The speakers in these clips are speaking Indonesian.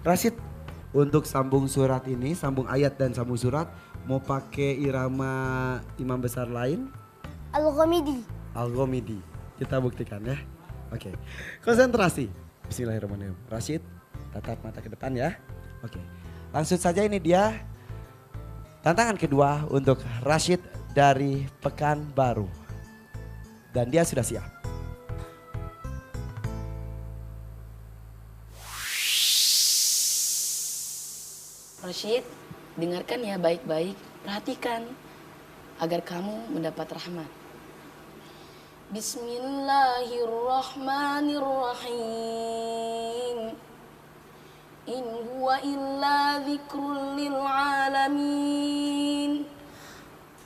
Rashid, untuk sambung surat ini, sambung ayat dan sambung surat, mau pakai irama imam besar lain? Al-Ghamidi. Al-Ghamidi. Kita buktikan ya. Oke. Konsentrasi. Bismillahirrahmanirrahim. Rashid, tatap mata ke depan ya. Oke. Langsung saja ini dia tantangan kedua untuk Rashid dari Pekanbaru. Dan dia sudah siap. Rashid, dengarkan ya baik-baik, perhatikan agar kamu mendapat rahmat. Bismillahirrahmanirrahim. In huwa illa dzikrul lil alamin.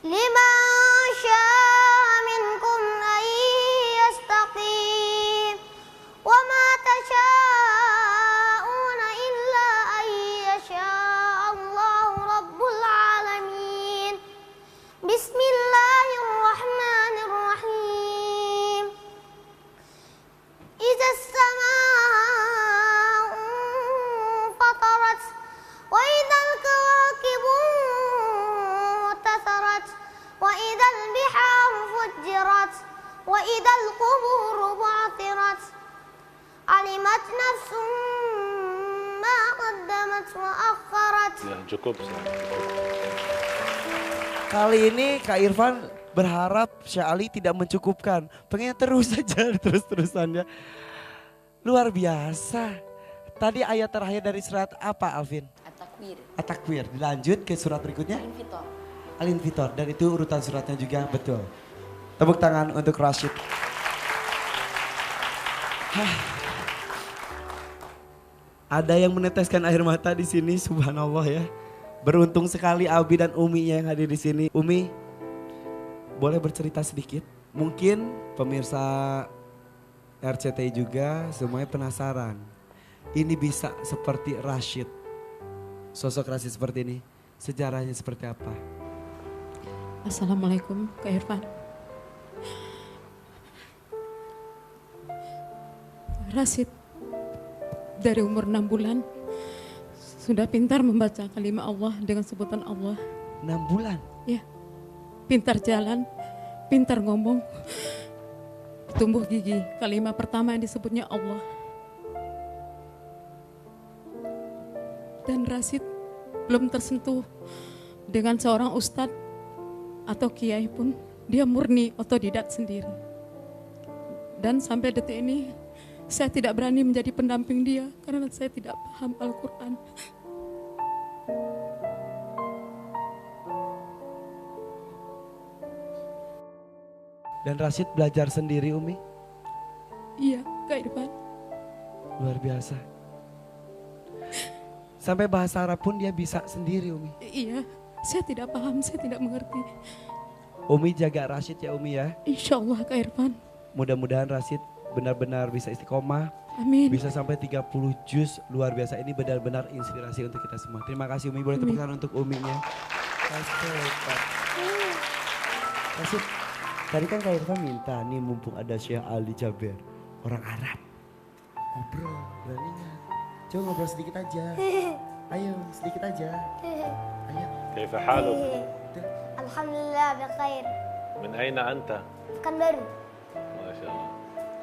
Liman syaa minkum an yastaqim. Wa ma tasyaa'una illa an yashaa Allahu rabbul alamin. Bismillahirrahmanirrahim. Idza as-samaa'u fatarat wa idzal kawakibu tasarat wa idzal biharu fujjirat wa idzal quburu bu'thirat alimat nafsum ma qaddamat wa akharat. Ya, cukup. Kali ini Kak Irfan berharap Syekh Ali tidak mencukupkan. Pengen terus saja terus-terusannya. Luar biasa. Tadi ayat terakhir dari surat apa Alvin? At-Takwir. At-Takwir. Dilanjut ke surat berikutnya. Al-Infitar. Al-Infitar. Dan itu urutan suratnya juga betul. Tepuk tangan untuk Rashid. Ada yang meneteskan air mata di sini, subhanallah ya. Beruntung sekali Abi dan Umi yang hadir di sini. Umi, boleh bercerita sedikit? Mungkin pemirsa RCTI juga semuanya penasaran. Ini bisa seperti Rashid. Sosok Rashid seperti ini, sejarahnya seperti apa? Assalamualaikum Kak Irfan. Rashid dari umur 6 bulan sudah pintar membaca kalimat Allah dengan sebutan Allah. 6 bulan? Ya, pintar jalan, pintar ngomong, tumbuh gigi. Kalimat pertama yang disebutnya Allah. Dan Rashid belum tersentuh dengan seorang ustadz atau kiai pun. Dia murni otodidak sendiri. Dan sampai detik ini saya tidak berani menjadi pendamping dia karena saya tidak paham Al-Quran. Dan Rashid belajar sendiri Umi? Iya, Kak Irfan. Luar biasa. Sampai bahasa Arab pun dia bisa sendiri Umi? Iya, saya tidak paham, saya tidak mengerti. Umi jaga Rashid ya Umi ya? Insya Allah Kak Irfan. Mudah-mudahan Rashid benar-benar bisa istiqomah. Amin. Bisa sampai 30 juz, luar biasa. Ini benar-benar inspirasi untuk kita semua. Terima kasih Umi, boleh tepuk tangan untuk Uminya. Rashid, tadi kan Kak Irfan minta nih mumpung ada Syekh Ali Jaber, orang Arab. Ngobrol, berani gak? Coba ngobrol sedikit aja. Ayo, sedikit aja. Ayo. كيف حالك؟ Alhamdulillah bikhair. من أين أنت؟ Pekanbaru. ما شاء الله.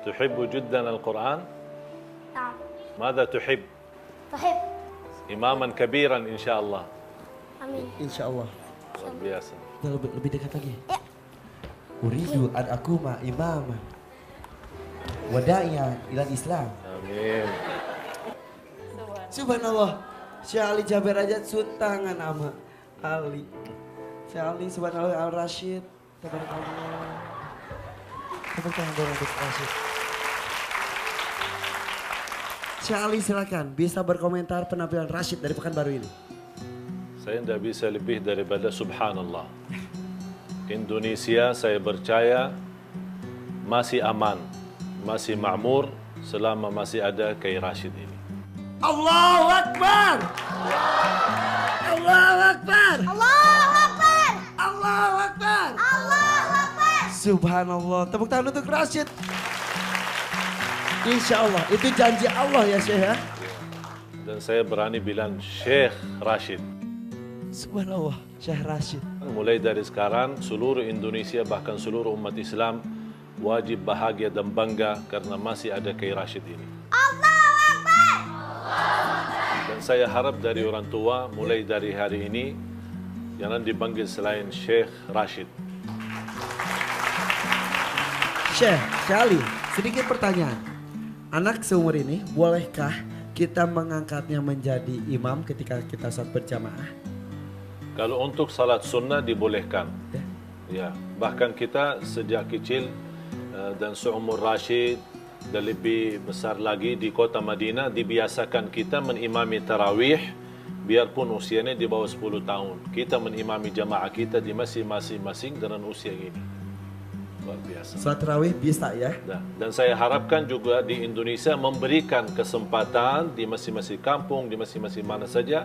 تحب جدا القرآن؟ Naam. ماذا تحب؟ Tuhib. إماما كبيرا إن شاء الله. Amin. Insya Allah. luar biasa. Lebih dekat lagi. Uridu an akuma imama. Wada'ya ilal Islam. Amin. Subhanallah. Syekh Ali Jaber aja tangan sama Ali. Syekh Ali subhanallah Al-Rashid. Tabarakallah. Tepuk tangan dulu untuk Rashid. Syekh Ali silakan bisa berkomentar penampilan Rashid dari Pekanbaru ini. Saya tidak bisa lebih daripada subhanallah. Indonesia saya percaya masih aman, masih makmur selama masih ada Kiai Rashid ini. Allahu Akbar! Allahu Akbar! Allahu Akbar. Allahu Akbar! Allahu Akbar. Subhanallah. Tepuk tangan untuk Rashid. Insya Allah. Itu janji Allah ya Syekh ya. Dan saya berani bilang Syekh Rashid. Subhanallah, Syekh Rashid. Mulai dari sekarang, seluruh Indonesia bahkan seluruh umat Islam wajib bahagia dan bangga karena masih ada Kiai Rashid ini. Dan saya harap dari orang tua, mulai dari hari ini, jangan dipanggil selain Syekh Rashid. Syekh Ali, sedikit pertanyaan. Anak seumur ini, bolehkah kita mengangkatnya menjadi imam ketika kita saat berjamaah? Kalau untuk salat sunnah dibolehkan. Ya. Ya, bahkan kita sejak kecil dan seumur Rashid dan lebih besar lagi di kota Madinah dibiasakan kita menimami tarawih biarpun usianya di bawah 10 tahun. Kita menimami jamaah kita di masing-masing dengan usia ini. Luar biasa. Salat tarawih bisa ya? Dan saya harapkan juga di Indonesia memberikan kesempatan di masing-masing kampung, di masing-masing mana saja,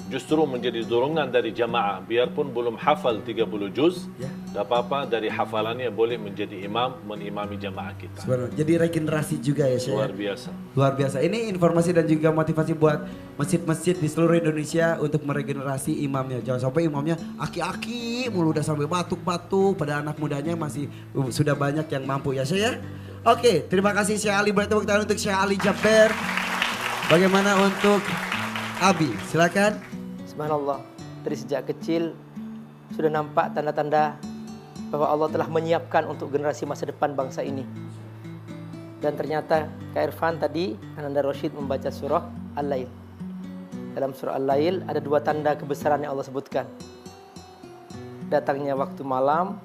justru menjadi dorongan dari jamaah. Biarpun belum hafal 30 juz, Ya. tidak apa-apa dari hafalannya boleh menjadi imam, menimami jamaah kita. Subhanallah. Jadi regenerasi juga ya Syekh? Luar biasa. Luar biasa. Ini informasi dan juga motivasi buat masjid-masjid di seluruh Indonesia untuk meregenerasi imamnya. Jangan sampai imamnya aki-aki mulu udah sampai batuk-batuk. Pada anak mudanya masih sudah banyak yang mampu ya Syekh ya. Oke, terima kasih Syekh Ali. Boleh tepuk tangan untuk Syekh Ali Jaber. Bagaimana untuk Abi? Silakan. Subhanallah, dari sejak kecil sudah nampak tanda-tanda bahwa Allah telah menyiapkan untuk generasi masa depan bangsa ini. Dan ternyata Kak Irfan tadi, Ananda Rashid membaca surah Al-Lail. Dalam surah Al-Lail ada 2 tanda kebesaran yang Allah sebutkan. Datangnya waktu malam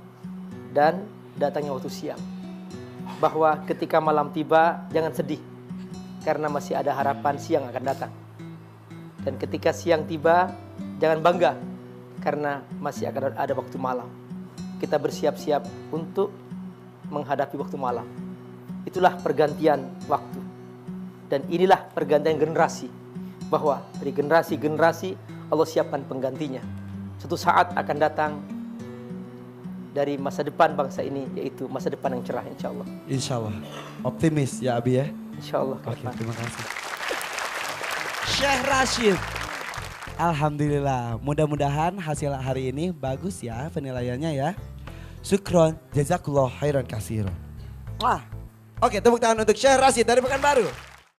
dan datangnya waktu siang. Bahwa ketika malam tiba jangan sedih karena masih ada harapan siang akan datang. Dan ketika siang tiba, jangan bangga karena masih akan ada waktu malam. Kita bersiap-siap untuk menghadapi waktu malam. Itulah pergantian waktu. Dan inilah pergantian generasi. Bahwa dari generasi ke generasi Allah siapkan penggantinya. Suatu saat akan datang dari masa depan bangsa ini, yaitu masa depan yang cerah insya Allah. Insya Allah. Optimis ya Abi ya. Insya Allah. Oke, terima kasih. Syekh Rashid. Alhamdulillah, mudah-mudahan hasil hari ini bagus ya penilaiannya ya. Syukron, jazakallah khairan katsiran. Oke, tepuk tangan untuk Syekh Rashid dari Pekanbaru.